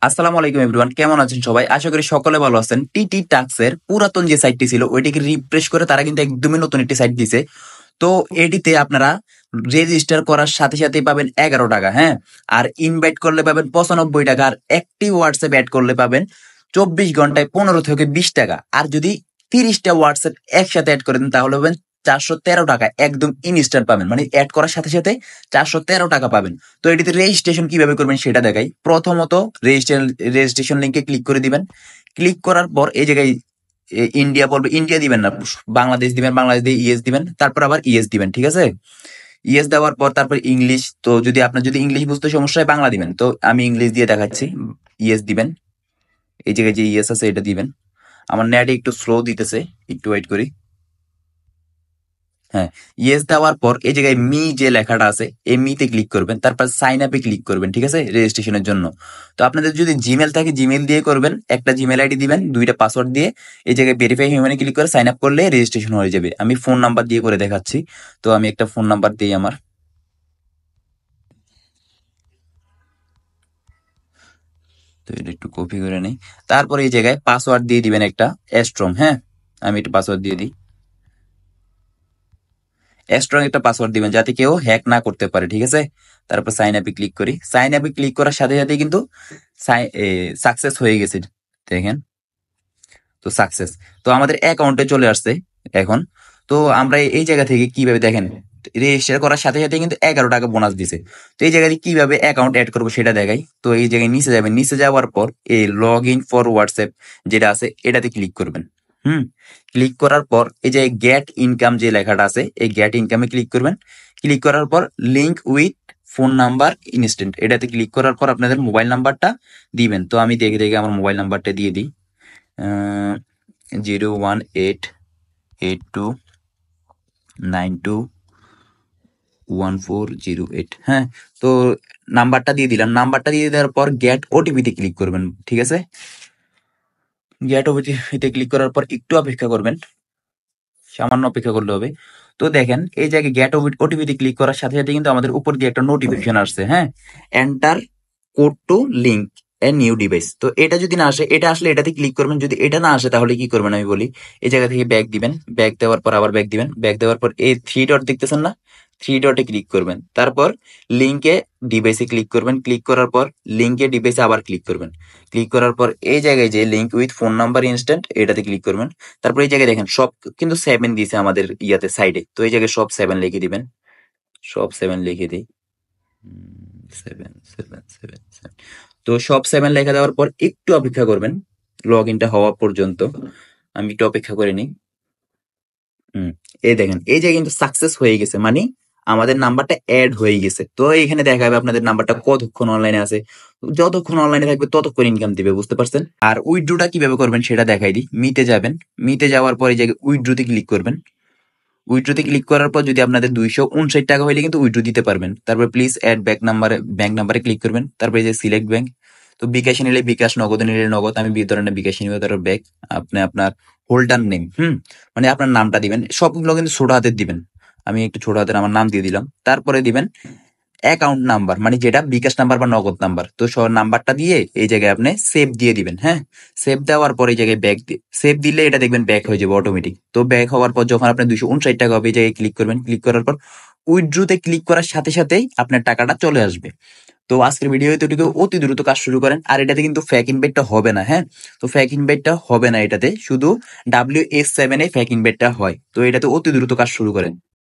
আসসালামু আলাইকুম এভরিওয়ান, কেমন আছেন সবাই? আশা করি সকলে ভালো আছেন। টিটি টাক্সের পুরাতন যে সাইটটি ছিল ওইটিকে রিফ্রেশ করে তারা কিন্তু একদমই নতুন একটি সাইট দিছে। তো এটিতে আপনারা রেজিস্টার করার সাথে সাথেই পাবেন 11 টাকা, হ্যাঁ। আর ইনভাইট করলে পাবেন 95 টাকা, আর একটি হোয়াটসঅ্যাপ অ্যাড করলে পাবেন 24 ঘন্টায় 15 থেকে 20 টাকা। আর যদি 30টা হোয়াটসঅ্যাপ একসাথে অ্যাড করে দেন তাহলে পাবেন 413 টাকা, একদম ইনস্ট্যান্ট পাবেন, মানে অ্যাড করার সাথে সাথে 413 টাকা পাবেন। তো এটিতে রেজিস্ট্রেশন কিভাবে করবেন সেটা দেখাই। প্রথমত রেজিস্ট্রেশন লিঙ্কে ক্লিক করে দিবেন। ক্লিক করার পর এই জায়গায় ইন্ডিয়া বলবে, ইন্ডিয়া দিবেন না, বাংলাদেশ দিবেন, বাংলাদেশ দিয়ে ইএস দিবেন, তারপর আবার ইএস দিবেন, ঠিক আছে। ইএস দেওয়ার পর তারপর ইংলিশ, তো যদি আপনার যদি ইংলিশ বুঝতে সমস্যা হয় বাংলা দিবেন, তো আমি ইংলিশ দিয়ে দেখাচ্ছি। ইএস দিবেন, এই জায়গায় যে ইএস আছে এটা দিবেন। আমার নেট একটু স্লো দিতেছে, একটু ওয়েট করি। হ্যাঁ, ইয়েস দেওয়ার পর এই জায়গায় মি যে লেখাটা আছে এই মিতে ক্লিক করবেন, তারপর সাইন আপে ক্লিক করবেন, ঠিক আছে, রেজিস্ট্রেশনের জন্য। তো আপনাদের যদি জিমেল থাকে জিমেল দিয়ে করবেন, একটা জিমেল আইডি দিবেন, 2টা পাসওয়ার্ড দিয়ে এই জায়গায় ভেরিফাই হিউম্যানে ক্লিক করে সাইন আপ করলে রেজিস্ট্রেশন হয়ে যাবে। আমি ফোন নাম্বার দিয়ে করে দেখাচ্ছি। তো আমি একটা ফোন নাম্বার দিই আমার, তো এটা একটু কপি করে নেই। তারপরে এই জায়গায় পাসওয়ার্ড দিয়ে দিবেন একটা স্ট্রং, হ্যাঁ। আমি একটা পাসওয়ার্ড দিয়ে দিই, স্ট্রং একটা পাসওয়ার্ড দিবেন যাতে কেউ হ্যাক না করতে পারে, ঠিক আছে। তারপর সাইন আপে ক্লিক করি। সাইন আপে ক্লিক করার সাথে সাথে কিন্তু সাকসেস হয়ে গেছে, দেখেন। তো সাকসেস, তো আমাদের অ্যাকাউন্টে চলে আসছে এখন। তো আমরা এই জায়গা থেকে কিভাবে দেখেন, রেজিস্টার করার সাথে সাথে কিন্তু 11 টাকা বোনাস দিছে। তো এই জায়গায় কিভাবে অ্যাকাউন্ট অ্যাড করবো সেটা দেখাই। তো এই জায়গায় নিচে যাবেন, নিচে যাওয়ার পর এই লগ ইন ফর হোয়াটসঅ্যাপ যেটা আছে এটাতে ক্লিক করবেন। হুম, ক্লিক করার পর এই যে গেট ইনকাম যে লেখাটা আছে এই গেট ইনকামে ক্লিক করবেন। ক্লিক করার পর link with phone number instant এটাতে ক্লিক করার পর আপনাদের মোবাইল নাম্বারটা দিবেন। তো আমি দেখে দেখে আমার মোবাইল নাম্বারটা দিয়ে দিই, 01882921408, হ্যাঁ। তো নাম্বারটা দিয়ে দিলাম। নাম্বারটা দিয়ে দেওয়ার পর গেট ওটিপিতে ক্লিক করবেন, ঠিক আছে। গেট ওটিপিতে ক্লিক করার পর একটু অপেক্ষা করবেন, সামান্য অপেক্ষা করলে হবে। তো দেখেন এই জায়গায় গেট ওটিপিতে ক্লিক করার সাথে সাথে কিন্তু আমাদের উপর দিয়ে একটা নোটিফিকেশন আসছে, হ্যাঁ, enter code two link a new device. তো এটা যদি না আসে, এটা আসলে এটাতে ক্লিক করবেন। যদি এটা না আসে তাহলে কি করবেন আমি বলি। এই জায়গা থেকে ব্যাক দিবেন, ব্যাক দেওয়ার পর আবার ব্যাক দিবেন, ব্যাক দেওয়ার পর এই 3 ডট দেখতেছেন না, 3 ডটে ক্লিক করবেন। তারপর লিঙ্কে ডিভাইসে ক্লিক করবেন, ক্লিক করার পর লিঙ্কে ডিভাইসে আবার ক্লিক করবেন। ক্লিক করার পর এই জায়গায় যে link with phone number instant এটাতে ক্লিক করবেন। তারপর এই জায়গায় দেখেন সব কিন্তু 7 দিয়েছে আমাদের ইয়াতে সাইডে। তো এই জায়গায় সব 7 লিখে দিবেন, সব 7 লিখে দিই। 7 তো সব 7 লেখা দেওয়ার পর একটু অপেক্ষা করবেন লগ ইনটা হওয়া পর্যন্ত। আমি একটু অপেক্ষা করে নিই। এই দেখেন এই যে কিন্তু সাকসেস হয়ে গেছে, মানে আমাদের নাম্বারটা অ্যাড হয়ে গেছে। তো এখানে দেখা যাবে আপনাদের নাম্বারটা কতক্ষণ অনলাইনে আছে। যতক্ষণ অনলাইনে থাকবে ততক্ষণ ইনকাম দিবে, বুঝতে পারছেন। আর উইথড্রোটা কিভাবে করবেন সেটা দেখাই দিই। মিতে যাবেন, মিতে যাওয়ার পর এই জায়গায় উইথড্রোতে ক্লিক করবেন। উইথড্রোতে ক্লিক করার পর যদি আপনাদের 259 টাকা হইলে কিন্তু উইথড্রো দিতে পারবেন। তারপর প্লিজ অ্যাড ব্যাংক নাম্বারে ক্লিক করবেন। তারপরে যে সিলেক্ট ব্যাংক, তো বিকাশে নিলে বিকাশ, নগদে নিলে নগদ। আমি ধরনের বিকাশে নিব, তারপর ব্যাংক, আপনি আপনার হোল্ডার নেম, মানে আপনার নামটা দিবেন। সবগুলো কিন্তু ছোট হাতের দিবেন। আমি একটু ছোট হাতের আমার নাম দিয়ে দিলাম। তারপরে দিবেন অ্যাকাউন্ট নাম্বার, মানে যেটা বিকাশ নাম্বার বা নগদ নাম্বার। তো নাম্বারটা দিয়ে এই জায়গায় আপনি সেভ দিয়ে দিবেন, হ্যাঁ। সেভ দেওয়ার পর এই জায়গায় ব্যাক সেভ দিলে এটা দেখবেন ব্যাক হয়ে যাবে অটোমেটিক। তো ব্যাক হওয়ার পর যখন আপনার 259 টাকা হবে এই জায়গায় ক্লিক করবেন। ক্লিক করার পর উইথড্রোতে ক্লিক করার সাথে সাথেই আপনার টাকাটা চলে আসবে। তো আজকের ভিডিও এতটুকু, অতি দ্রুত কাজ শুরু করেন। আর এটাতে কিন্তু ফ্যাক ইনভাইটটা হবে না, হ্যাঁ। তো ফ্যাক ইনভাইটটা হবে না এটাতে, শুধু WS7 এ ফ্যাক ইনভাইটটা হয়। তো এটাতে অতি দ্রুত কাজ শুরু করেন।